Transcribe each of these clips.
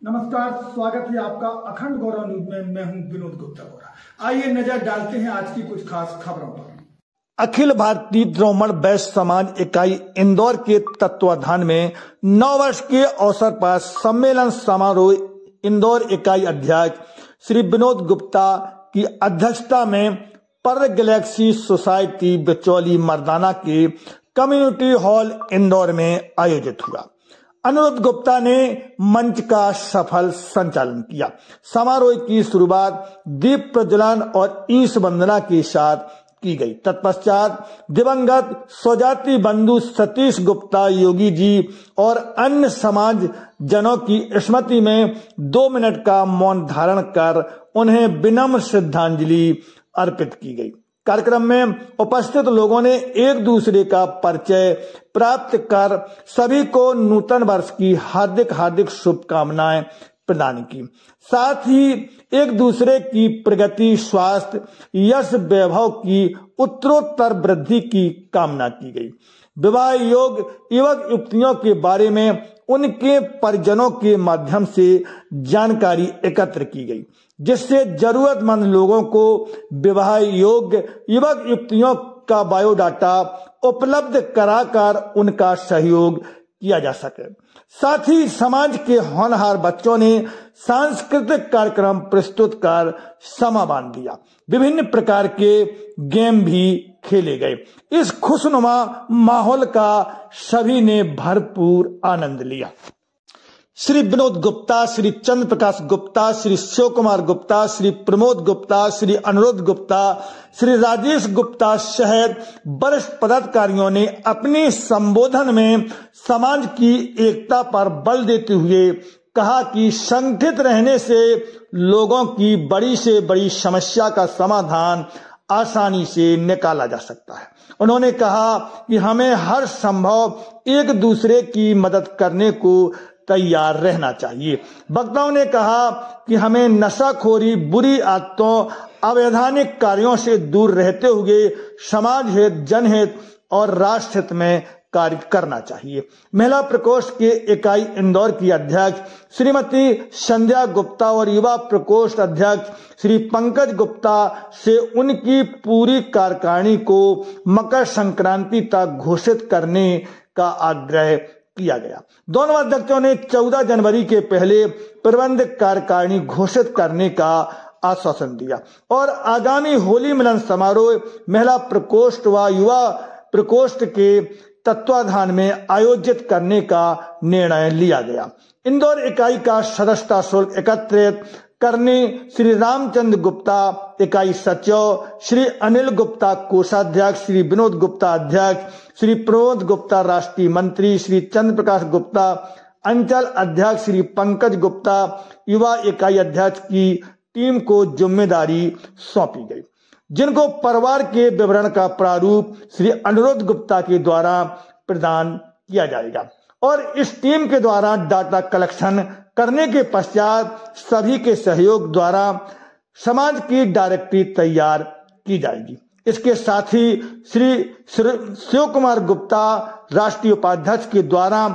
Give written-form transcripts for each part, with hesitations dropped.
नमस्कार, स्वागत है आपका अखंड गौरव न्यूज में। मैं हूं विनोद गुप्ता गौरा। आइए नजर डालते हैं आज की कुछ खास खबरों पर। अखिल भारतीय द्रोमण वैश्य समाज इकाई इंदौर के तत्वाधान में 9 वर्ष के अवसर पर सम्मेलन समारोह इंदौर इकाई अध्यक्ष श्री विनोद गुप्ता की अध्यक्षता में पर गैलेक्सी सोसाइटी बिचौली मर्दाना के कम्युनिटी हॉल इंदौर में आयोजित हुआ। अनुरुद्ध गुप्ता ने मंच का सफल संचालन किया। समारोह की शुरुआत दीप प्रज्वलन और ईश वंदना के साथ की गई। तत्पश्चात दिवंगत स्वजाति बंधु सतीश गुप्ता योगी जी और अन्य समाज जनों की स्मृति में 2 मिनट का मौन धारण कर उन्हें विनम्र श्रद्धांजलि अर्पित की गई। कार्यक्रम में उपस्थित लोगों ने एक दूसरे का परिचय प्राप्त कर सभी को नूतन वर्ष की हार्दिक शुभकामनाएं प्रदान की। साथ ही एक दूसरे की प्रगति, स्वास्थ्य, यश, वैभव की उत्तरोत्तर वृद्धि की कामना की गई। विवाह योग्य युवक युवतियों के बारे में उनके परिजनों के माध्यम से जानकारी एकत्र की गई, जिससे जरूरतमंद लोगों को विवाह योग्य युवक युवतियों का बायोडाटा उपलब्ध कराकर उनका सहयोग किया जा सके। साथ ही समाज के होनहार बच्चों ने सांस्कृतिक कार्यक्रम प्रस्तुत कर समा बांध दिया। विभिन्न प्रकार के गेम भी खेले गए। इस खुशनुमा माहौल का सभी ने भरपूर आनंद लिया। श्री विनोद गुप्ता, श्री चंद्र प्रकाश गुप्ता, श्री शिव कुमार गुप्ता, श्री प्रमोद गुप्ता, श्री अनुरुद्ध गुप्ता, श्री राजेश गुप्ता सहित वरिष्ठ पदाधिकारियों ने अपने संबोधन में समाज की एकता पर बल देते हुए कहा कि संगठित रहने से लोगों की बड़ी से बड़ी समस्या का समाधान आसानी से निकाला जा सकता है। उन्होंने कहा कि हमें हर संभव एक दूसरे की मदद करने को तैयार रहना चाहिए। वक्ताओं ने कहा कि हमें नशाखोरी, बुरी आदतों, अवैधानिक कार्यों से दूर रहते हुए समाज हित, जनहित और राष्ट्र हित में कार्य करना चाहिए। महिला प्रकोष्ठ के इकाई इंदौर की अध्यक्ष श्रीमती संध्या गुप्ता और युवा प्रकोष्ठ अध्यक्ष श्री पंकज गुप्ता से उनकी पूरी कार्यकारिणी को मकर संक्रांति तक घोषित करने का आग्रह किया गया। दोनों अध्यक्षों ने 14 जनवरी के पहले प्रबंध कार्यकारिणी घोषित करने का आश्वासन दिया और आगामी होली मिलन समारोह महिला प्रकोष्ठ व युवा प्रकोष्ठ के तत्वाधान में आयोजित करने का निर्णय लिया गया। इंदौर इकाई का सदस्यता शुल्क एकत्रित करने श्री रामचंद्र गुप्ता इकाई सचिव, श्री अनिल गुप्ता कोषाध्यक्ष, श्री विनोद गुप्ता अध्यक्ष, श्री प्रमोद गुप्ता राष्ट्रीय मंत्री, श्री चंद्र प्रकाश गुप्ता अंचल अध्यक्ष, श्री पंकज गुप्ता युवा इकाई अध्यक्ष की टीम को जिम्मेदारी सौंपी गई, जिनको परिवार के विवरण का प्रारूप श्री अनुरुद्ध गुप्ता के द्वारा प्रदान किया जाएगा और इस टीम के द्वारा डाटा कलेक्शन करने के पश्चात सभी के सहयोग द्वारा समाज की डायरेक्टरी तैयार की जाएगी। इसके साथ ही श्री शिव कुमार गुप्ता राष्ट्रीय उपाध्यक्ष के द्वारा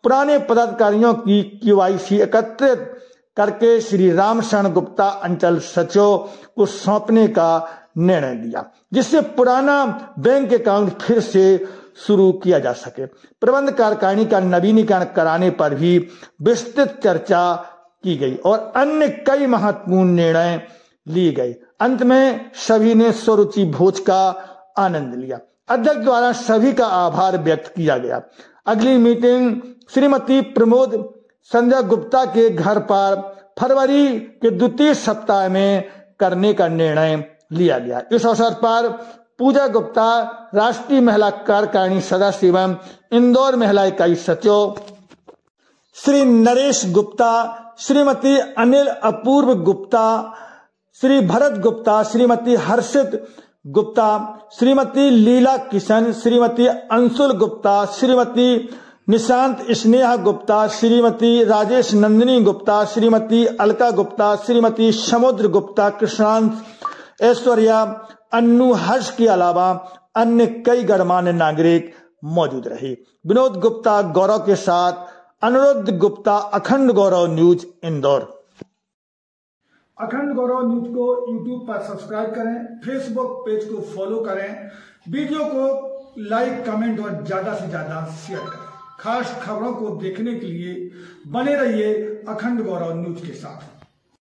पुराने पदाधिकारियों की KYC एकत्रित करके श्री रामशरण गुप्ता अंचल सचिव को सौंपने का निर्णय लिया, जिससे पुराना बैंक अकाउंट फिर से शुरू किया जा सके। प्रबंध कार्यकारिणी का नवीनीकरण कराने पर भी विस्तृत चर्चा की गई और अन्य कई महत्वपूर्ण निर्णय लिए गए। अंत में सभी ने स्वरुचि भोज का आनंद लिया। अध्यक्ष द्वारा सभी का आभार व्यक्त किया गया। अगली मीटिंग श्रीमती प्रमोद संध्या गुप्ता के घर पर फरवरी के द्वितीय सप्ताह में करने का निर्णय लिया गया। इस अवसर पर पूजा गुप्ता राष्ट्रीय महिला कार्यकारिणी सदस्य एवं इंदौर महिला इकाई सचिव, श्री नरेश गुप्ता, श्रीमती अनिल अपूर्व गुप्ता, श्री भरत गुप्ता, श्रीमती हर्षित गुप्ता, श्रीमती लीला किशन, श्रीमती अंशुल गुप्ता, श्रीमती निशांत स्नेहा गुप्ता, श्रीमती राजेश नंदिनी गुप्ता, श्रीमती अलका गुप्ता, श्रीमती समुद्र गुप्ता, कृष्णांत, ऐश्वर्या, अन्नू, हर्ष के अलावा अन्य कई गणमान्य नागरिक मौजूद रहे। विनोद गुप्ता गौरव के साथ अनुरुद्ध गुप्ता, अखंड गौरव न्यूज, इंदौर। अखंड गौरव न्यूज को यूट्यूब पर सब्सक्राइब करें, फेसबुक पेज को फॉलो करें, वीडियो को लाइक, कमेंट और ज्यादा से ज्यादा शेयर करें। खास खबरों को देखने के लिए बने रहिए अखंड गौरव न्यूज के साथ।